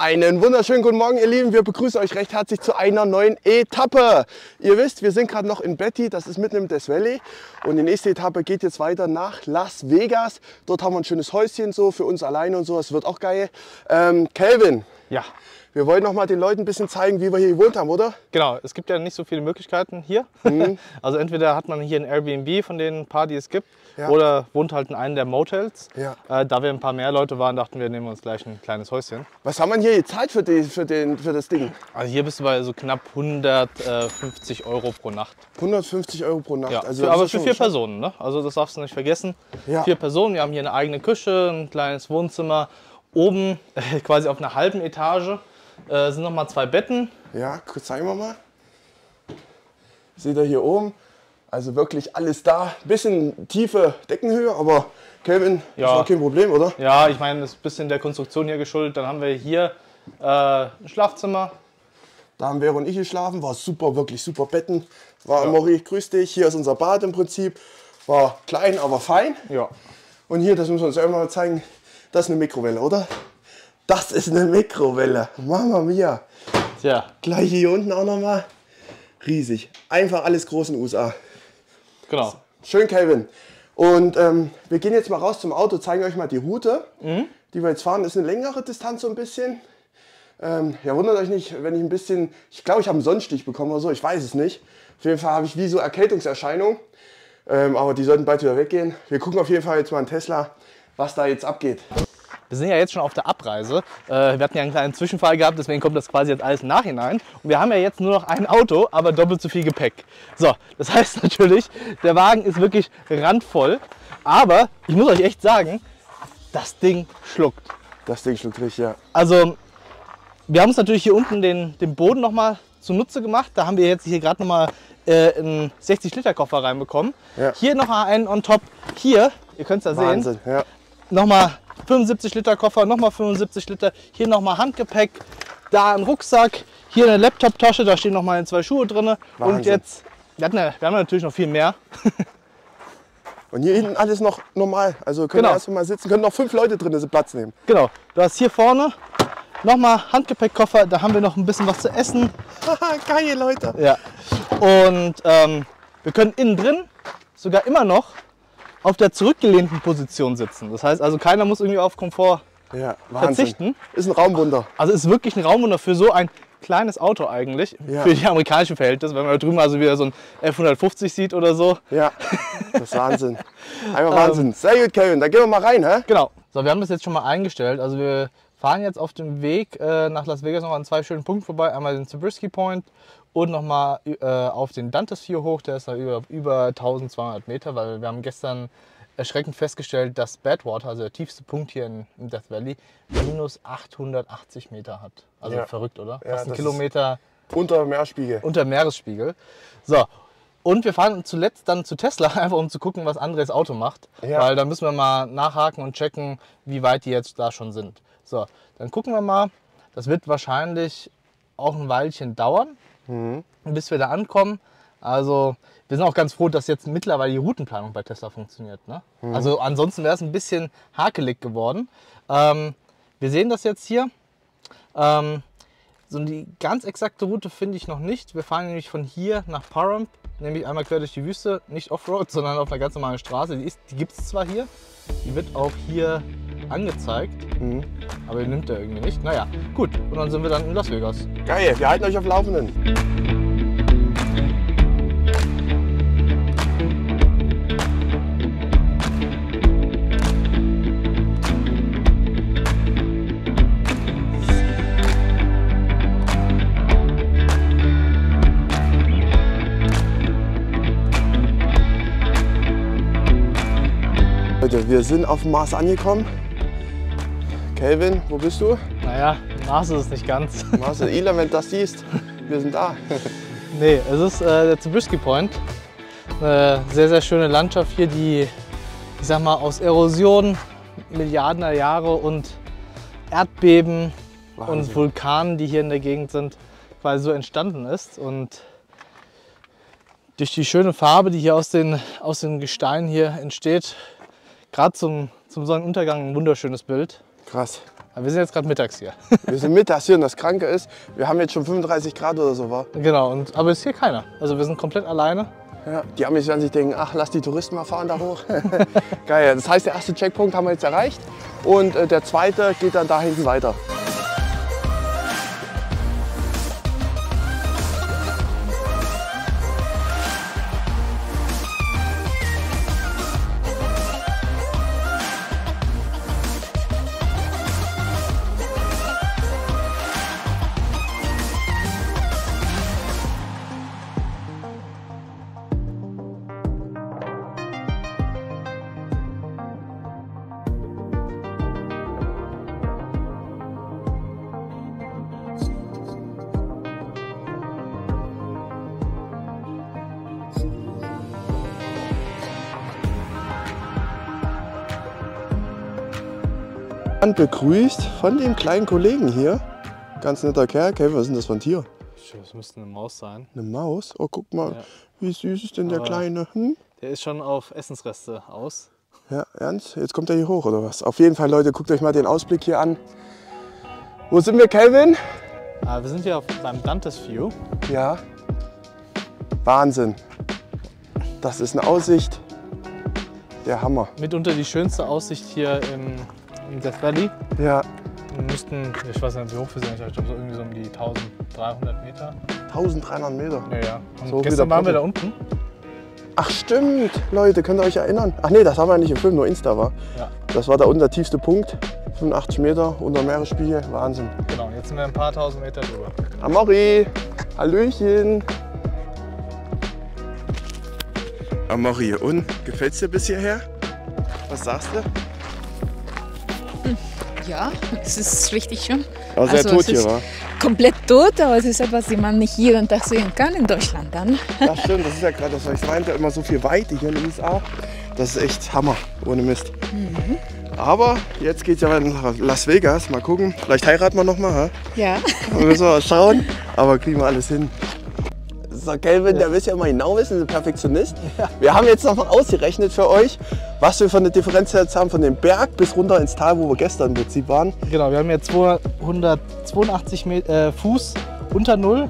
Einen wunderschönen guten Morgen, ihr Lieben. Wir begrüßen euch recht herzlich zu einer neuen Etappe. Ihr wisst, wir sind gerade noch in Betty, das ist mitten im Death Valley. Und die nächste Etappe geht jetzt weiter nach Las Vegas. Dort haben wir ein schönes Häuschen so für uns alleine und so. Es wird auch geil. Kelvin. Ja. Wir wollen noch mal den Leuten ein bisschen zeigen, wie wir hier gewohnt haben, oder? Genau, es gibt ja nicht so viele Möglichkeiten hier. Also entweder hat man hier ein Airbnb von den paar, die es gibt, ja, oder wohnt halt in einem der Motels. Ja. Da wir ein paar mehr Leute waren, dachten wir, nehmen wir uns gleich ein kleines Häuschen. Was haben wir hier gezahlt für das Ding? Also hier bist du bei so knapp 150 Euro pro Nacht. 150 Euro pro Nacht. Ja, Also aber für 4 Personen, ne? Also das darfst du nicht vergessen. Ja. 4 Personen, wir haben hier eine eigene Küche, ein kleines Wohnzimmer. Oben, quasi auf einer halben Etage, sind noch mal 2 Betten. Ja, zeigen wir mal. Seht ihr hier oben? Also wirklich alles da. Bisschen tiefe Deckenhöhe, aber Kelvin, Ja, das war kein Problem, oder? Ja, ich meine, das ist ein bisschen der Konstruktion hier geschuldet. Dann haben wir hier ein Schlafzimmer. Da haben Vero und ich geschlafen, war super, wirklich super Betten. War Maurice, grüß dich. Hier ist unser Bad im Prinzip. War klein, aber fein. Ja. Und hier, das müssen wir uns irgendwann mal zeigen, das ist eine Mikrowelle, oder? Das ist eine Mikrowelle. Mama mia. Tja. Gleich hier unten auch nochmal. Riesig. Einfach alles groß in den USA. Genau. Schön, Kelvin. Und wir gehen jetzt mal raus zum Auto, zeigen euch mal die Route, die wir jetzt fahren. Ist eine längere Distanz so ein bisschen. Ja, wundert euch nicht, wenn ich ein bisschen, ich glaube, ich habe einen Sonnenstich bekommen oder so, ich weiß es nicht. Auf jeden Fall habe ich wie so Erkältungserscheinungen, aber die sollten bald wieder weggehen. Wir gucken auf jeden Fall jetzt mal in Tesla, was da jetzt abgeht. Wir sind ja jetzt schon auf der Abreise. Wir hatten ja einen kleinen Zwischenfall gehabt, deswegen kommt das quasi jetzt alles im Nachhinein. Und wir haben ja jetzt nur noch ein Auto, aber doppelt so viel Gepäck. So, das heißt natürlich, der Wagen ist wirklich randvoll. Aber ich muss euch echt sagen, das Ding schluckt. Das Ding schluckt richtig, ja. Also, wir haben uns natürlich hier unten den Boden nochmal zunutze gemacht. Da haben wir jetzt hier gerade nochmal einen 60-Liter-Koffer reinbekommen. Ja. Hier noch einen on top. Hier, ihr könnt es ja sehen, Wahnsinn, ja. nochmal 75 Liter Koffer, nochmal 75 Liter. Hier nochmal Handgepäck, da ein Rucksack, hier eine Laptop-Tasche, da stehen nochmal 2 Schuhe drin. Wahnsinn. Und jetzt, wir haben natürlich noch viel mehr. Und hier hinten alles noch normal. Also können wir erst mal sitzen, können noch 5 Leute drin Platz nehmen. Genau, du hast hier vorne nochmal Handgepäckkoffer, da haben wir noch ein bisschen was zu essen. Geil, Leute. Ja. Und wir können innen drin sogar immer noch auf der zurückgelehnten Position sitzen. Das heißt also, keiner muss irgendwie auf Komfort verzichten. Ist ein Raumwunder. Also ist wirklich ein Raumwunder für so ein kleines Auto eigentlich, für die amerikanischen Verhältnisse, wenn man da drüben also wieder so ein F150 sieht oder so. Ja, das ist Wahnsinn. Einfach Wahnsinn. Sehr gut, Kelvin, da gehen wir mal rein, hä? Genau. So, wir haben das jetzt schon mal eingestellt. Also wir fahren jetzt auf dem Weg nach Las Vegas noch an 2 schönen Punkten vorbei. Einmal den Zabriskie Point und nochmal auf den Dantes View hoch. Der ist da über 1200 Meter, weil wir haben gestern erschreckend festgestellt, dass Badwater, also der tiefste Punkt hier im Death Valley, minus 880 Meter hat. Also verrückt, oder? Ja, fast ein Kilometer unter Meeresspiegel. Unter Meeresspiegel. So. Und wir fahren zuletzt dann zu Tesla, einfach um zu gucken, was Andres Auto macht. Ja. Weil da müssen wir mal nachhaken und checken, wie weit die jetzt da schon sind. So, dann gucken wir mal. Das wird wahrscheinlich auch ein Weilchen dauern, bis wir da ankommen. Also wir sind auch ganz froh, dass jetzt mittlerweile die Routenplanung bei Tesla funktioniert. Ne? Also ansonsten wäre es ein bisschen hakelig geworden. Wir sehen das jetzt hier. So die ganz exakte Route finde ich noch nicht. Wir fahren nämlich von hier nach Pahrump, nämlich einmal quer durch die Wüste, nicht Offroad, sondern auf einer ganz normalen Straße. Die gibt es zwar hier, die wird auch hier angezeigt, aber die nimmt er irgendwie nicht. Naja, gut, und dann sind wir dann in Las Vegas. Geil, wir halten euch auf dem Laufenden. Leute, wir sind auf dem Mars angekommen. Kelvin, wo bist du? Naja, Mars ist es nicht ganz. Mars ist Elon, wenn du das siehst. Wir sind da. Nee, es ist der Zabriskie Point. Eine sehr, sehr schöne Landschaft hier, die, ich sag mal, aus Erosion, Milliarden der Jahre und Erdbeben und Vulkanen, die hier in der Gegend sind, quasi so entstanden ist. Und durch die schöne Farbe, die hier aus den Gesteinen hier entsteht, gerade zum Sonnenuntergang ein wunderschönes Bild. Krass. Aber wir sind jetzt gerade mittags hier. Wir sind mittags hier und das Kranke ist, wir haben jetzt schon 35 Grad oder so, war. Genau, aber ist hier keiner. Also wir sind komplett alleine. Ja, die Amis werden sich denken, ach, lass die Touristen mal fahren da hoch. Geil, das heißt, der erste Checkpunkt haben wir jetzt erreicht und der zweite geht dann da hinten weiter. Begrüßt von dem kleinen Kollegen hier. Ganz netter Kerl. Okay, was ist denn das für ein Tier? Das müsste eine Maus sein. Eine Maus? Oh, guck mal, Ja. wie süß ist denn der Kleine? Hm? Der ist schon auf Essensreste aus. Ja, ernst? Jetzt kommt er hier hoch, oder was? Auf jeden Fall, Leute, guckt euch mal den Ausblick hier an. Wo sind wir, Kelvin? Wir sind hier beim Dantes View. Ja. Wahnsinn. Das ist eine Aussicht. Der Hammer. Mitunter die schönste Aussicht hier im Death Valley. Ja. Wir müssten, ich weiß nicht, wie hoch wir sind, ich glaube so irgendwie so um die 1300 Meter. 1300 Meter. Ja. Und So gestern wie der waren wir Porto. da unten. Ach stimmt, Leute, könnt ihr euch erinnern? Ach nee, das haben wir nicht im Film, nur Insta war. Ja. Das war da unten der tiefste Punkt. 85 Meter unter Meeresspiegel. Wahnsinn. Genau, jetzt sind wir ein paar tausend Meter drüber. Amori, Hallöchen. Amori, und gefällt's dir bis hierher? Was sagst du? Ja, es ist richtig schön. Aber sehr tot es ist hier, wa? komplett tot, aber es ist etwas, das man nicht jeden Tag sehen kann in Deutschland dann. Ja, stimmt, das ist ja gerade das, was ich meinte, immer so viel Weite hier in den USA. Das ist echt Hammer, ohne Mist. Aber jetzt geht's ja nach Las Vegas. Mal gucken, vielleicht heiraten wir noch mal. Ja. Da müssen wir mal schauen, aber kriegen wir alles hin. So, Kelvin, der will ja immer genau wissen, ist ein Perfektionist. Wir haben jetzt noch mal ausgerechnet für euch, was wir für eine Differenz jetzt haben von dem Berg bis runter ins Tal, wo wir gestern im Prinzip waren. Genau, wir haben jetzt 282 Fuß unter Null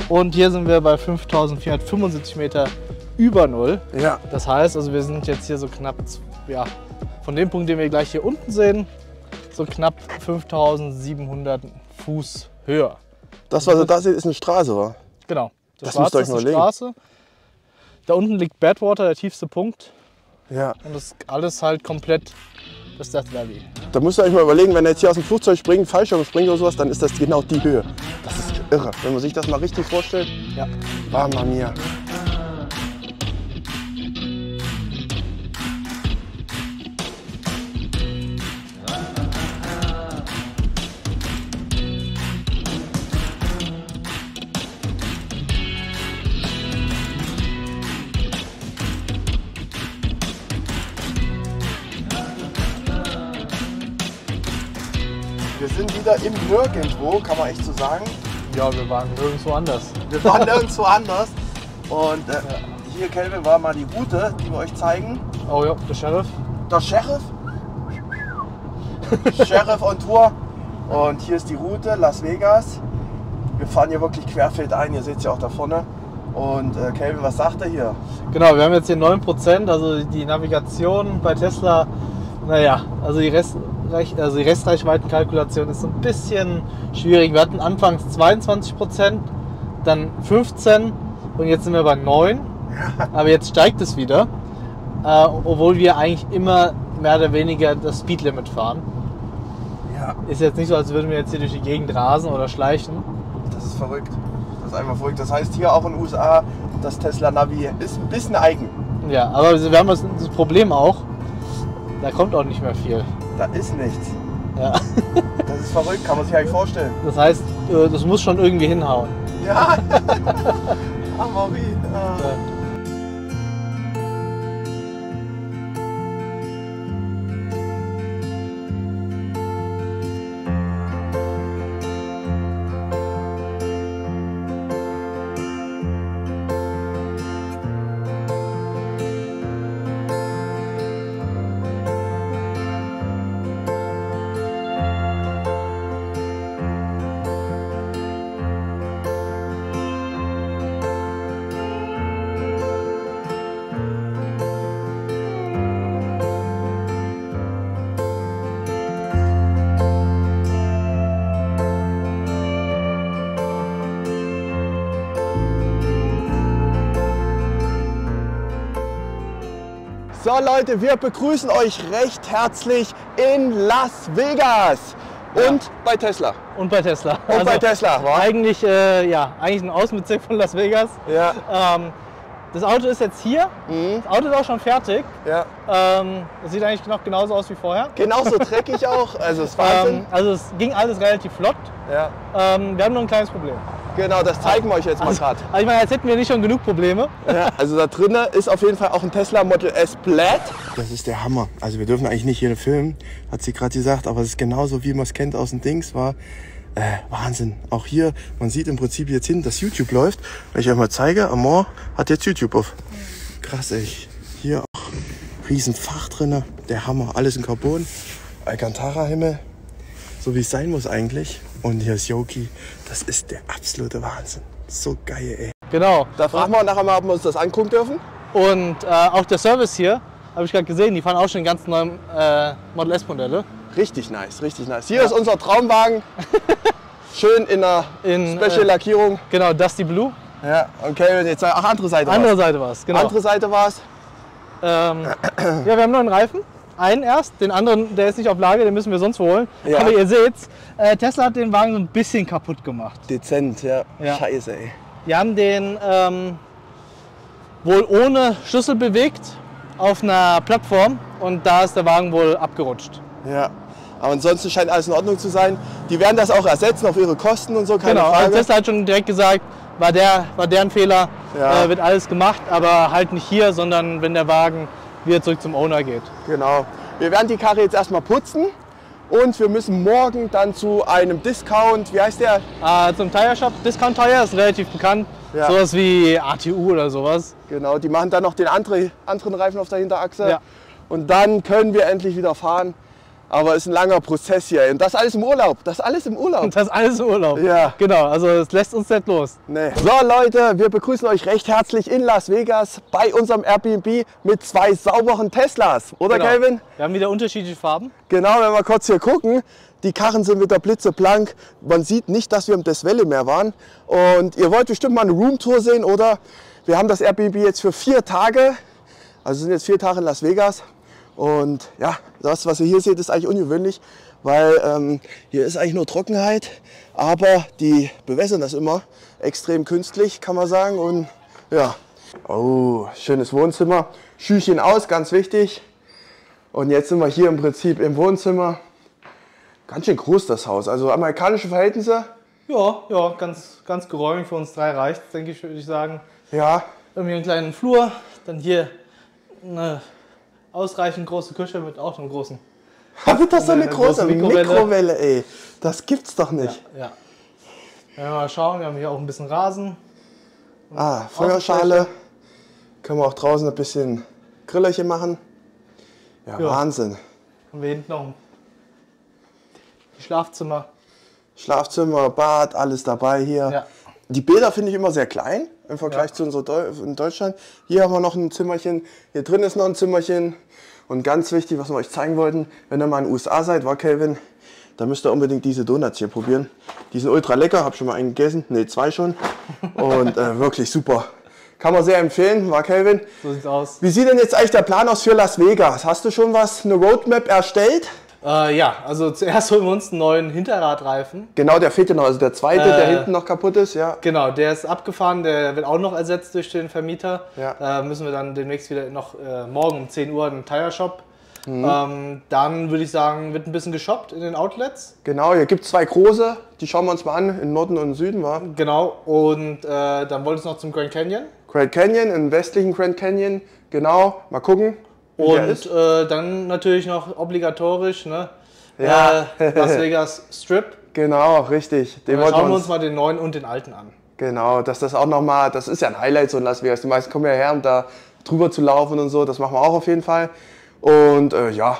und hier sind wir bei 5475 Meter über Null. Ja. Das heißt, also wir sind jetzt hier so knapp, ja, von dem Punkt, den wir gleich hier unten sehen, so knapp 5700 Fuß höher. Das, was ihr da seht, ist eine Straße, wa? Genau. Das müsst ihr euch ist mal die überlegen. Straße. Da unten liegt Badwater, der tiefste Punkt. Ja. Und das alles halt komplett das Death Valley. Da müsst ihr euch mal überlegen, wenn ihr jetzt hier aus dem Flugzeug springt, Fallschirm springt oder sowas, dann ist das genau die Höhe. Das ist irre, wenn man sich das mal richtig vorstellt. Ja. Mamma mia. Wir sind wieder im Nirgendwo, kann man echt so sagen. Ja, wir waren nirgendwo anders. Wir waren nirgendwo anders. Und hier, Kelvin, war mal die Route, die wir euch zeigen. Oh ja, der Sheriff. Der Sheriff. Sheriff on Tour. Und hier ist die Route, Las Vegas. Wir fahren hier wirklich querfeldein, ihr seht es ja auch da vorne. Und Kelvin, was sagt er hier? Genau, wir haben jetzt hier 9%, also die Navigation bei Tesla, naja, also die Restreichweitenkalkulation ist so ein bisschen schwierig. Wir hatten anfangs 22%, dann 15% und jetzt sind wir bei 9%. Aber jetzt steigt es wieder, obwohl wir eigentlich immer mehr oder weniger das Speedlimit fahren. Ja. Ist jetzt nicht so, als würden wir jetzt hier durch die Gegend rasen oder schleichen. Das ist verrückt. Das ist einfach verrückt. Das heißt, hier auch in den USA, das Tesla Navi ist ein bisschen eigen. Ja, aber wir haben das Problem auch, da kommt auch nicht mehr viel. Da ist nichts. Ja. Das ist verrückt, kann man sich eigentlich vorstellen. Das heißt, das muss schon irgendwie hinhauen. Ja. Amori. Ja. So Leute, wir begrüßen euch recht herzlich in Las Vegas und bei Tesla. Und bei Tesla. Und bei Tesla, wa? Eigentlich, ja, eigentlich ein Außenbezirk von Las Vegas. Ja. Das Auto ist jetzt hier. Das Auto ist auch schon fertig. Ja. Das sieht eigentlich noch genauso aus wie vorher. Genauso dreckig auch, also es ist Wahnsinn. Also es ging alles relativ flott. Ja. Wir haben nur ein kleines Problem. Genau, das zeigen wir euch jetzt mal gerade. Also ich meine, jetzt hätten wir nicht schon genug Probleme. Ja, also da drinnen ist auf jeden Fall auch ein Tesla Model S Plaid. Das ist der Hammer. Also wir dürfen eigentlich nicht hier filmen, hat sie gerade gesagt, aber es ist genauso, wie man es kennt aus dem Dings. War Wahnsinn. Auch hier, man sieht im Prinzip jetzt hinten, dass YouTube läuft. Wenn ich euch mal zeige, Amor hat jetzt YouTube auf. Krass, ey. Hier auch riesen Fach drinne, der Hammer. Alles in Carbon. Alcantara-Himmel. So wie es sein muss eigentlich. Und hier ist Yoki. Das ist der absolute Wahnsinn. So geil, ey. Genau. Da fragen wir nachher mal, ob wir uns das angucken dürfen. Und auch der Service hier, habe ich gerade gesehen, die fahren auch schon ganz neue Model S Modelle. Richtig nice, richtig nice. Hier ist unser Traumwagen. Schön in einer Special Lackierung. Genau, Dusty Blue. Ja, okay, jetzt andere Seite war's. Andere Seite war es, genau. Andere Seite war's. Ja, wir haben nur einen Reifen. Einen erst, den anderen, der ist nicht auf Lager, den müssen wir sonst holen. Ja. Aber ihr seht's, Tesla hat den Wagen so ein bisschen kaputt gemacht. Dezent, ja. Ja. Scheiße, ey. Wir haben den wohl ohne Schlüssel bewegt auf einer Plattform und da ist der Wagen wohl abgerutscht. Ja. Aber ansonsten scheint alles in Ordnung zu sein. Die werden das auch ersetzen auf ihre Kosten und so, keine Genau, Frage. also Tesla hat schon direkt gesagt, war deren Fehler, Ja. wird alles gemacht, aber halt nicht hier, sondern wenn der Wagen wieder zurück zum Owner geht. Genau. Wir werden die Karre jetzt erstmal putzen und wir müssen morgen dann zu einem Discount, wie heißt der? Zum Tire Shop, Discount Tire ist relativ bekannt, Ja. sowas wie ATU oder sowas. Genau, die machen dann noch den anderen Reifen auf der Hinterachse. Ja. Und dann können wir endlich wieder fahren. Aber es ist ein langer Prozess hier. Und das alles im Urlaub. Das alles im Urlaub. Und das alles im Urlaub. Ja. Genau, also es lässt uns nicht los. Nee. So Leute, wir begrüßen euch recht herzlich in Las Vegas bei unserem Airbnb mit 2 sauberen Teslas. Oder Genau. Kelvin? Wir haben wieder unterschiedliche Farben. Genau, wenn wir kurz hier gucken. Die Karren sind wieder blitzeblank. Man sieht nicht, dass wir im Des Valley mehr waren. Und ihr wollt bestimmt mal eine Roomtour sehen, oder? Wir haben das Airbnb jetzt für 4 Tage. Also sind jetzt 4 Tage in Las Vegas. Und ja, das, was ihr hier seht, ist eigentlich ungewöhnlich, weil hier ist eigentlich nur Trockenheit. Aber die bewässern das immer extrem künstlich, kann man sagen. Und ja, oh, schönes Wohnzimmer. Schüchchen aus, ganz wichtig. Und jetzt sind wir hier im Prinzip im Wohnzimmer. Ganz schön groß das Haus, also amerikanische Verhältnisse. Ja, ganz geräumig für uns 3 reicht, denke ich, würde ich sagen. Ja, Irgendwie einen kleinen Flur, dann hier eine ausreichend große Küche mit auch einem großen. aber das ist so eine große Mikrowelle. Mikrowelle, ey. Das gibt's doch nicht. Ja. Wenn wir mal schauen, wir haben hier auch ein bisschen Rasen. Ah, Feuerschale. Können wir auch draußen ein bisschen Grillerchen machen. Ja, Ja. Wahnsinn. Und wir hinten noch die Schlafzimmer. Schlafzimmer, Bad, alles dabei hier. Ja. Die Bäder finde ich immer sehr klein im Vergleich zu unserer in Deutschland. Hier haben wir noch ein Zimmerchen, hier drin ist noch ein Zimmerchen. Und ganz wichtig, was wir euch zeigen wollten, wenn ihr mal in den USA seid, war Kelvin, dann müsst ihr unbedingt diese Donuts hier probieren. Die sind ultra lecker, habe schon mal einen gegessen, ne 2 schon. Und wirklich super. Kann man sehr empfehlen, war Kelvin. So sieht's aus. Wie sieht denn jetzt eigentlich der Plan aus für Las Vegas? Hast du schon eine Roadmap erstellt? Ja, also zuerst holen wir uns einen neuen Hinterradreifen. Genau, der fehlt ja noch, also der zweite, der hinten noch kaputt ist, ja. Genau, der ist abgefahren, der wird auch noch ersetzt durch den Vermieter. Ja. Da müssen wir dann demnächst wieder noch morgen um 10 Uhr in den Tire Shop. Dann würde ich sagen, wird ein bisschen geshoppt in den Outlets. Genau, hier gibt es 2 große, die schauen wir uns mal an, im Norden und im Süden, war. Genau, und dann wollte es noch zum Grand Canyon. Grand Canyon, im westlichen Grand Canyon, genau, mal gucken, wie der Und ist. dann natürlich noch obligatorisch, ne? Ja. Las Vegas Strip. Genau, richtig. Den Dann wollten schauen wir wir uns mal den neuen und den alten an. Genau, dass das auch nochmal, das ist ja ein Highlight so in Las Vegas. Die meisten kommen ja her, um da drüber zu laufen und so, das machen wir auch auf jeden Fall. Und ja,